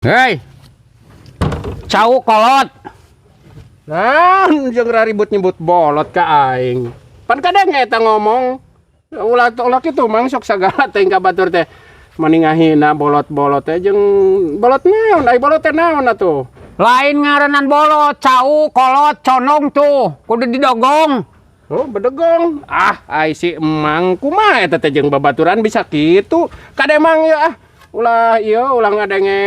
Hei, cau kolot. Nah, jeung ribut nyebut bolot ka aing. Pan kadang eta ngomong, ulah kitu mang sok sagala teh ka batur teh maningahina bolot-bolot teh jeung bolot naon, ai bolot teh naon atuh? Lain ngarenan bolot, cau, kolot, conong tuh, kudu didogong. Oh, bedegong. Ah, ai si emang kumaha eta teh jeung babaturan bisa kitu. Kade emang ya ulah ieu ulah ngadenge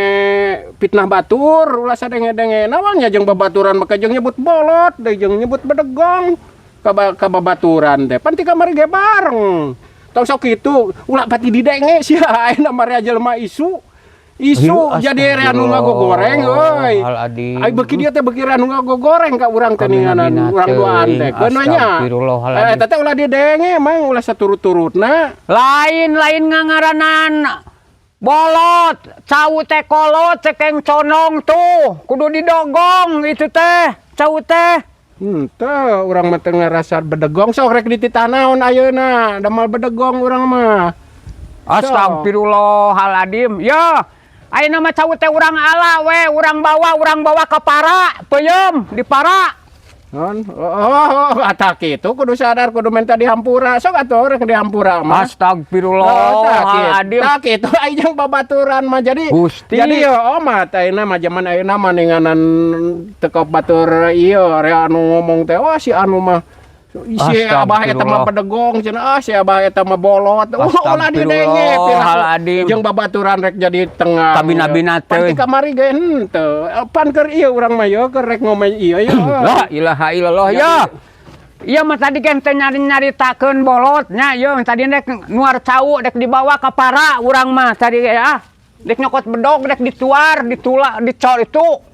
fitnah batur, ulah sadenge-denge naonnya jeung babaturan maka jeung nyebut bolot, deui jeung nyebut bedegong ka babaturan teh. Pan ti kamari ge bareng. Tong sok kitu, ulah pati didenge sia ayeuna mah jelema isu. Isu jadi anu ngagogoreng euy. Ai beuki dia teh beuki anu ngagogoreng ka urang teh ninganan urang duaan teh. Keunanya. Eta teh ulah didenge emang ulah saturut-turutna. Lain ngangaranan bolot, cau teh kolot, cekeng conong tuh, kudu didogong itu teh, cau teh. Henteu urang mah teu ngarasa bedegong sok rek dititah naon ayeuna, damal bedegong urang mah. Astagfirullahaladzim. Ya, ayeuna mah cau teh urang ala we, urang bawa ke para, peuyeum di para. Oh, atak kitu kudu sadar kudu minta dihampura. Sok atuh rek dihampura mah. Astagfirullahaladzim. Tak kitu ai jeung babaturan mah jadi. Gusti. Jadi yo omat ayeuna mah zaman ayeuna mah ninganan teu batur ieu re anu ngomong teh wah si anu mah si abah eta mah bedegong cenah si abah eta mah bolot. Ulah didenge Astagfirullahaladzim. jeung babaturan rek jadi tengah. Kabina-bina teh. Pan ti kamari ge henteu. Pan keur ieu urang mah yo keur rek ngomong ieu yo. La ilaha illallah ya. Iya mah tadi kan teh nyaritakeun bolotnya yo tadi rek nuar cau rek dibawa ka para urang mah tadi ya. Dek nyokot bedog rek dituar, ditulak, dicor itu.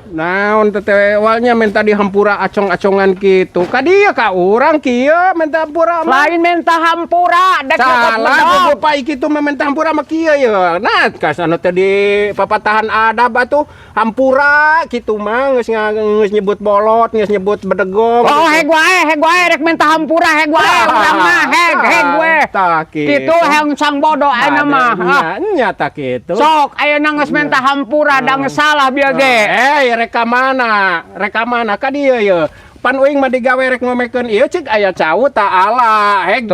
Naon teh awalnya minta dihampura acong-acongan kitu. Ka dieu ka urang kieu minta hampura mah. Lain minta hampura dek nyokot bedog. Salah bapak kitu mah minta hampura mah kieu ye. Nah, kasana teh di papatahan adab atuh hampura kitu mah geus nyebut bolot, geus nyebut bedegong. Oh, heg wae rek minta hampura heg wae urang mah heg we. Tak kitu. Kitu hayang sang bodoh ayeuna mah. Nya tak kitu. Sok ayeuna geus minta hampura da geus salah bieu ge. Rekamana ka dieu ye. Pan uing mah digawe rek ngomekeun ieu ceuk aya cau ta'ala. Heg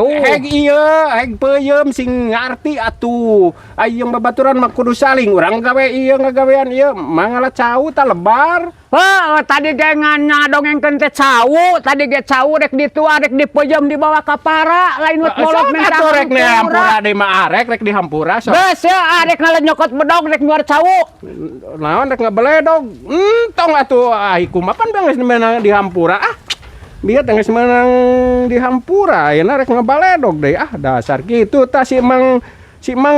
ieu, heg peuyeum sing ngarti atuh. Ayeung babaturan mah kudu saling urang gawe ieu ngagawean ieu mangala cau ta lebar. Tadi ge ngadongengkeun teh cau, tadi ge cau rek dituar rek dipeuyeum dibawa ka para, lain wet bolot minta hampura. Rek dihampura di mah rek dihampura. Geus ya arek nyokot bedog rek nyuar cau. Naon rek ngabeledog. Tong atuh ai kumaha pan geus menang dihampura. Biar geus menang dihampura ayeuna rek ngabaledog deui. Dasar kitu tah si Mang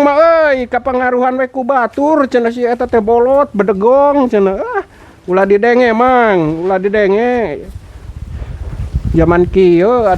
mah euy kapangaruhan we ku batur cenah si eta teh bolot bedegong cenah. Ulah didenge mang, ulah didenge. Zaman kieu